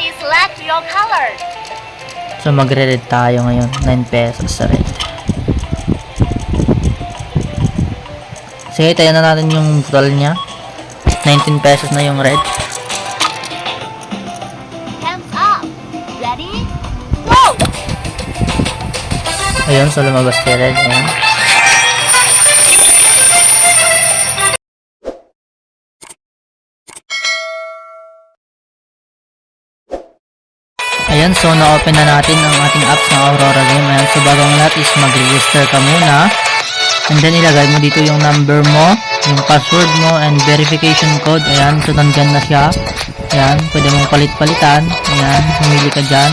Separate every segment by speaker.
Speaker 1: Please select your color.
Speaker 2: So magre-red tayo ngayon. 9 pesos sa red. Sige, tayo na natin yung total niya. 19 pesos na yung red.
Speaker 1: Hands up. Ready? Go!
Speaker 2: Ayun, so lumabas si red. Ayan. Ayan, so na-open na natin ang ating apps ng Aurora Game. Ayan, so bagong lahat is mag-register ka muna. And then ilagay mo dito yung number mo, yung password mo, and verification code. Ayan, so nandyan na siya. Ayan, pwede mong palit-palitan. Ayan, humili ka dyan.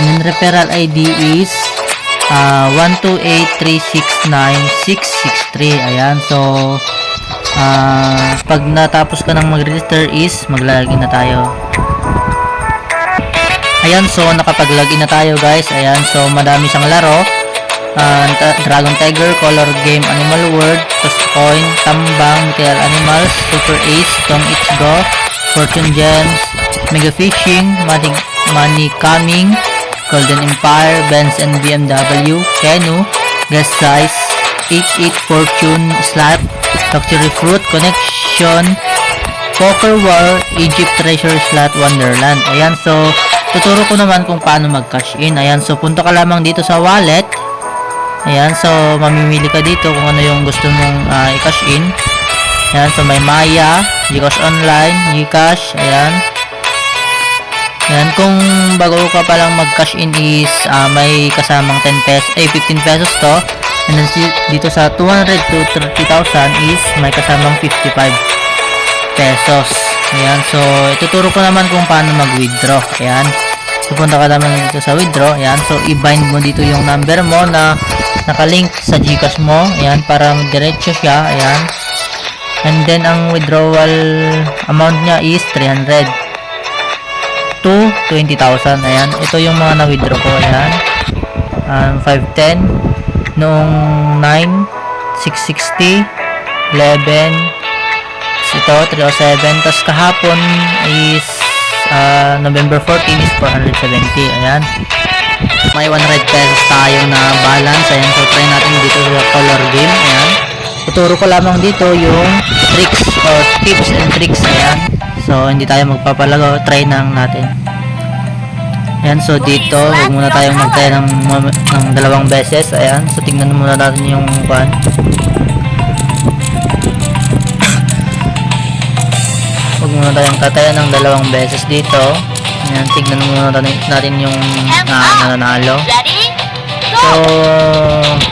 Speaker 2: And then referral ID is 128369663. Ayan, so pag natapos ka ng mag-register is maglalagin na tayo. Ayan, so nakapag-login na tayo guys. Ayan, so madami siyang laro. Dragon Tiger, Color Game, Animal World, Toss Coin, Tambang, Material Animals, Super Ace, Tom It's Go, Fortune Gems, Mega Fishing, Money Coming, Golden Empire, Benz and BMW, Kenu, Guess Size, 88 Fortune Slot, Luxury Fruit, Connection, Poker War, Egypt Treasure Slot, Wonderland. Ayan, so tuturo ko naman kung paano mag-cash in. Ayan, so punta ka lamang dito sa wallet. Ayan, so mamimili ka dito kung ano yung gusto mong i-cash in. Ayan, so may Maya, GCash Online, GCash, ayan. Ayan, kung bago ka palang mag-cash in is may kasamang 10 pesos, 15 pesos to. And then dito sa 200 to 30,000 is may kasamang 55 pesos. Ayan, so ituturo ko naman kung paano mag-withdraw. Ayan, so punta ka naman dito sa withdraw. Ayan, so i-bind mo dito yung number mo na nakalink sa GCash mo. Ayan, para diretso siya. Ayan, and then ang withdrawal amount niya is 300 to 20,000. Ayan, ito yung mga na-withdraw ko. Ayan, 510 noong 9, 660, 11, ito 307, tapos kahapon is November 14 is 470. Ayan, may 100 pesos tayo na balance. Ayan, so try natin dito sa color game. Ayan, tuturo ko lamang dito yung tricks or tips and tricks. Ayan, so hindi tayo magpapalago, try lang natin. Ayan, so dito huwag muna tayong mag-try ng dalawang beses. Ayan, so tingnan muna natin yung pan. Huwag muna tayong tatayan ng dalawang beses dito. Ayan, tignan muna natin yung nananalo. So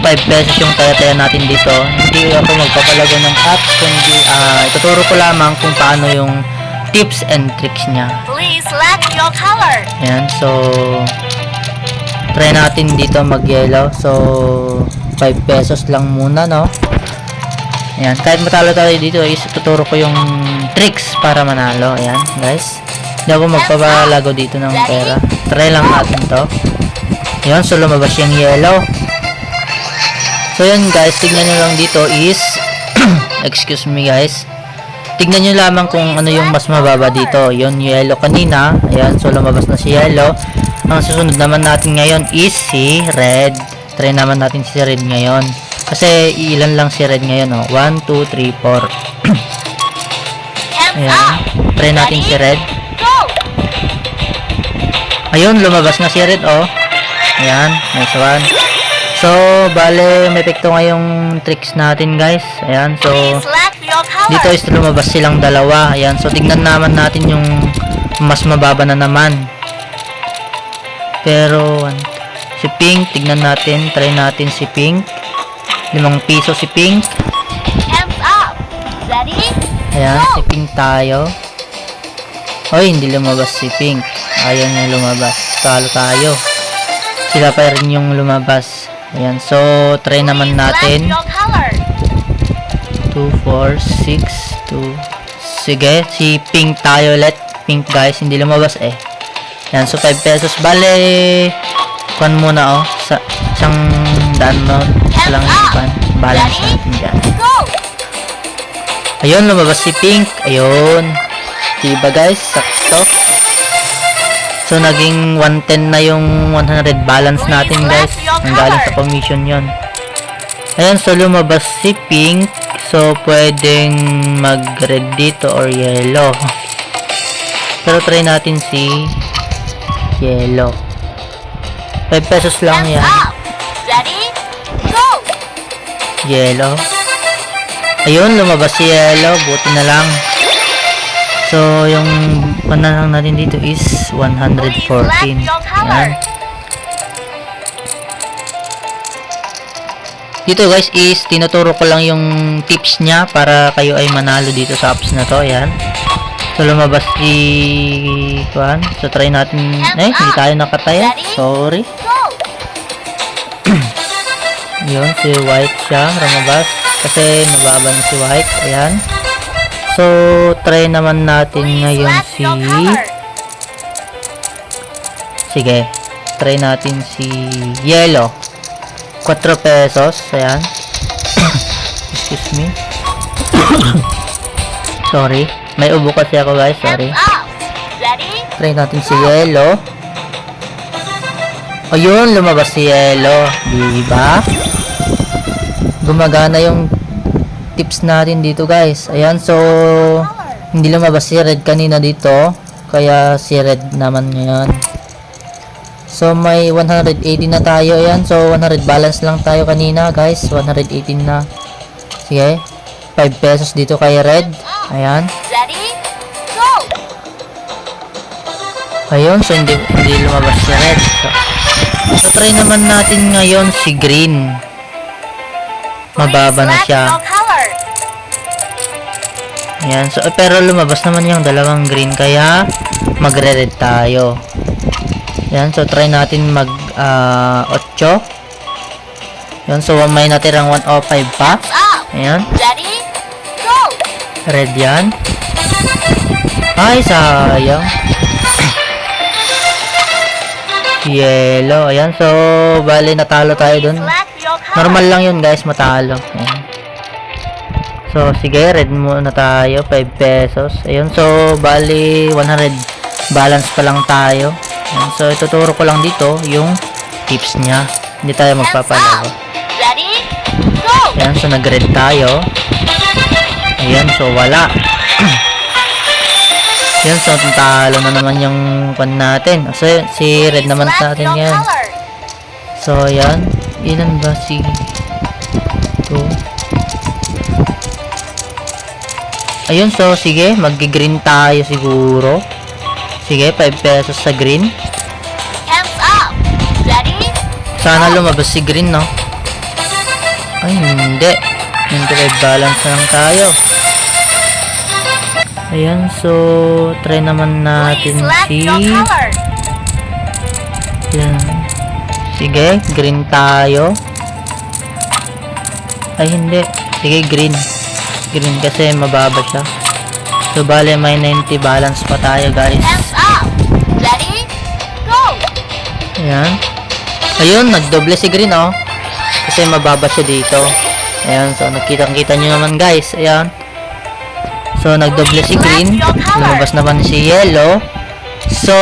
Speaker 2: 5 pesos yung tatayan natin dito. Hindi ako magpapalago ng apps, kundi ituturo ko lamang kung paano yung tips and tricks niya.
Speaker 1: Please select your color.
Speaker 2: Ayan, so try natin dito mag-yellow. So 5 pesos lang muna, no? Ayan, kahit matalo tayo dito is tuturo ko yung tricks para manalo. Ayan guys, hindi ako magpapalago dito ng pera. Try lang natin to. Ayan, so lumabas yung yellow. So yan guys, tignan nyo lang dito is excuse me guys, tignan nyo lamang kung ano yung mas mababa dito. Yung yellow kanina. Ayan, so lumabas na si yellow. Ang susunod naman natin ngayon is si red. Try naman natin si red ngayon, kasi ilan lang si red ngayon, oh. 1, 2, 3, 4. Ayan, try natin si red. Ayun, lumabas na si red, oh. Ayan, nice one. So bale may epekto ngayong tricks natin guys. Ayan, so dito is lumabas silang dalawa. Ayan, so tignan naman natin yung mas mababa na naman. Pero si pink, tignan natin, try natin si pink. 5 piso si pink.
Speaker 1: Hands up. Ready?
Speaker 2: Ayan, si pink tayo. Oy, hindi lumabas si pink. Ayaw niya lumabas. Talo tayo. Sila pa rin yung lumabas. Ayan, so try naman natin. 2, 4, 6, 2. Sige, si pink tayo ulit. Pink guys, hindi lumabas eh. Ayan, so 5 pesos. Bale, kuhan muna oh. Sa isang daan mo. Isa lang yung balance natin dyan. Ayun, lumabas si pink. Ayun. Diba guys, sakto. So So, naging 110 na yung 100 balance natin, guys. Ang galing sa commission yon. Ayan, so lumabas si pink. So, pwedeng mag-red dito or yellow. Pero try natin si yellow. 5 pesos lang
Speaker 1: Hands
Speaker 2: yan.
Speaker 1: up. Ready? Go.
Speaker 2: Yellow. Ayun, lumabas si yellow. Buti na lang. So, yung panahang natin dito is 114. Ayan. Dito guys is tinuturo ko lang yung tips niya para kayo ay manalo dito sa apps na to. Ayan. So, lumabas si Juan. So, try natin. Hindi tayo nakataya. Sorry.
Speaker 1: Go.
Speaker 2: Yun, si white siya. Lumabas. Kasi mababa na si white. Ayan. So, try naman natin ngayon
Speaker 1: Select
Speaker 2: si...
Speaker 1: your color.
Speaker 2: Sige. Try natin si yellow. 4 pesos. Ayan. Excuse me. Sorry. May ubo kasi ako guys. Sorry.
Speaker 1: Hands up. Ready?
Speaker 2: Try natin si yellow. Ayun, lumabas si yellow. Diba? Gumagana yung tips natin dito guys. Ayan, so hindi lumabas si red kanina dito. Kaya si red naman ngayon. So may 180 na tayo. Ayan, so 100 balance lang tayo kanina guys. 118 na. Sige. 5 pesos dito kay red. Ayan.
Speaker 1: Ready? Go.
Speaker 2: Ayun, so hindi lumabas si red. So try naman natin ngayon si green. Mababa na
Speaker 1: Select
Speaker 2: siya.
Speaker 1: your color.
Speaker 2: Ayan, so pero lumabas naman yung dalawang green kaya magre-red tayo. Ayan, so try natin mag 8. Ayan, so may natirang 105 pa.
Speaker 1: Hands up.
Speaker 2: Ayan,
Speaker 1: Ready? Go.
Speaker 2: red yan. Ay, sayang. Yellow, ayan, so bali natalo tayo dun.
Speaker 1: Select your color.
Speaker 2: Normal lang yun guys, matalo. Ayan. So, sige, red muna tayo, 5 pesos. Ayun, so, bali, 100 balance pa lang tayo. Ayan, so, ituturo ko lang dito yung tips niya. Hindi tayo
Speaker 1: Hands
Speaker 2: magpapalago.
Speaker 1: up. Ready? Go.
Speaker 2: Ayan, so, nag-red tayo. Ayan, so, wala. Ayan, so, talo na naman yung pan natin. So, si red naman sa
Speaker 1: Select
Speaker 2: atin
Speaker 1: your
Speaker 2: yan.
Speaker 1: color.
Speaker 2: So, ayan. Ilan ba si 2? Ayun, so sige, mag-green tayo siguro. Sige, 5 pesos sa green.
Speaker 1: Hands up. Ready?
Speaker 2: Sana lumabas si green, no? Ay, hindi. Hindi, balance na lang tayo. Ayan, so try naman natin
Speaker 1: Please select
Speaker 2: si...
Speaker 1: your color.
Speaker 2: Ayan. Sige, green tayo. Ay, hindi. Sige, green. Green kasi mababa siya. So, bale, may 90 balance pa tayo, guys.
Speaker 1: Hands up. Ready? Go.
Speaker 2: Ayan. Ayun, nagdoble si green, oh. Kasi mababa siya dito. Ayan, so nakita-kita nyo naman, guys. Ayan. So, nagdoble si green. Lumabas naman si yellow. So,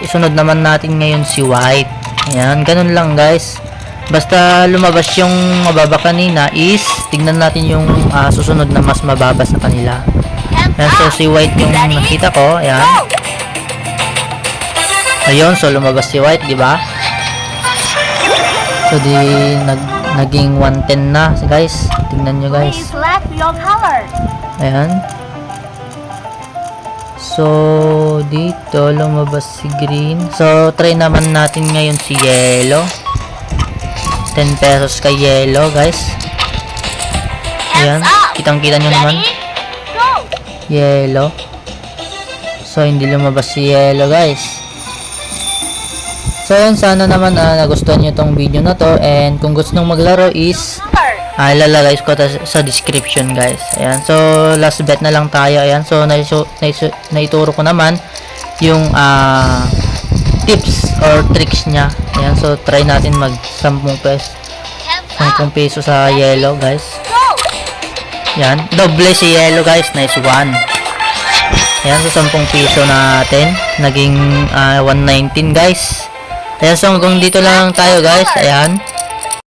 Speaker 2: isunod naman natin ngayon si white. Ayan, ganun lang, guys. Basta lumabas yung mababa kanina is tignan natin yung susunod na mas mababa sa kanila.
Speaker 1: Hands
Speaker 2: Ayan, so
Speaker 1: up.
Speaker 2: si white yung
Speaker 1: Ready?
Speaker 2: nakita ko. Ayan.
Speaker 1: Go.
Speaker 2: Ayun, so lumabas si white, di ba? So di naging 110 na, guys. Tingnan nyo, guys.
Speaker 1: Please select your color.
Speaker 2: Ayan. So dito lumabas si green. So try naman natin ngayon si yellow. 10 pesos kay yellow, guys. Ayan,
Speaker 1: Hands up.
Speaker 2: kitang-kita nyo naman.
Speaker 1: Ready? Go.
Speaker 2: Yellow. So, hindi lumabas si yellow, guys. So, yun, sana naman nagustuhan nyo tong video na to. And kung gusto nyo maglaro is
Speaker 1: Color.
Speaker 2: ilalagay ko sa description, guys. Ayan, so last bet na lang tayo. Ayan, so naituro ko naman yung tips or tricks niya. Ayan, so try natin mag 10 pesos.
Speaker 1: Hands up.
Speaker 2: 10 peso sa yellow, guys.
Speaker 1: Go.
Speaker 2: Yan, doble si yellow, guys. Nice one. Ayan, so 10 piso natin. Naging 119 guys. Ayan, so hanggang dito lang tayo guys. Ayan.